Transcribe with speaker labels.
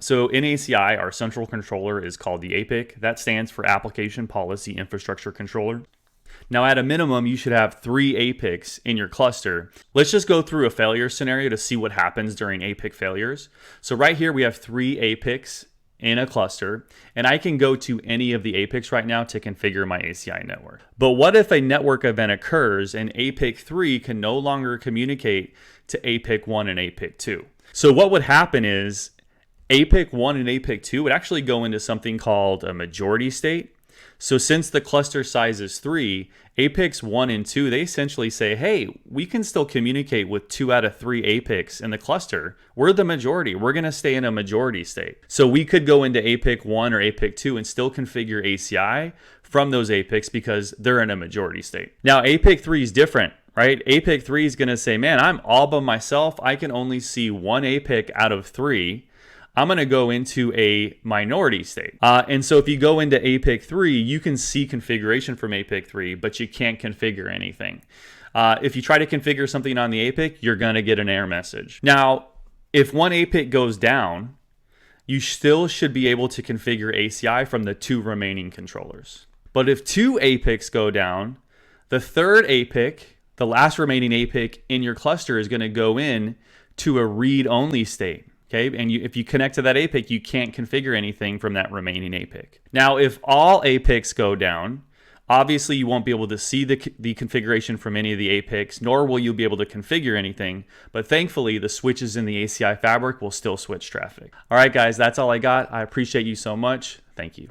Speaker 1: So in ACI, our central controller is called the APIC. That stands for Application Policy Infrastructure Controller. Now, at a minimum, you should have 3 APICs in your cluster. Let's just go through a failure scenario to see what happens during APIC failures. So right here, we have 3 APICs in a cluster, and I can go to any of the APICs right now to configure my ACI network. But what if a network event occurs and APIC 3 can no longer communicate to APIC 1 and APIC 2? So what would happen is APIC 1 and APIC 2 would actually go into something called a majority state. So since the cluster size is 3, APICs 1 and 2, they essentially say, hey, we can still communicate with 2 out of 3 APICs in the cluster. We're the majority. We're going to stay in a majority state. So we could go into APIC 1 or APIC 2 and still configure ACI from those APICs because they're in a majority state. Now, APIC 3 is different, right? APIC 3 is going to say, man, I'm all by myself. I can only see 1 APIC out of 3. I'm going to go into a minority state. And so if you go into APIC 3, you can see configuration from APIC 3, but you can't configure anything. If you try to configure something on the APIC, you're going to get an error message. Now, if 1 APIC goes down, you still should be able to configure ACI from the 2 remaining controllers. But if 2 APICs go down, the 3rd APIC, the last remaining APIC in your cluster, is going to go in to a read-only state. Okay, and if you connect to that APIC, you can't configure anything from that remaining APIC. Now, if all APICs go down, obviously you won't be able to see the configuration from any of the APICs, nor will you be able to configure anything. But thankfully, the switches in the ACI fabric will still switch traffic. All right, guys, that's all I got. I appreciate you so much. Thank you.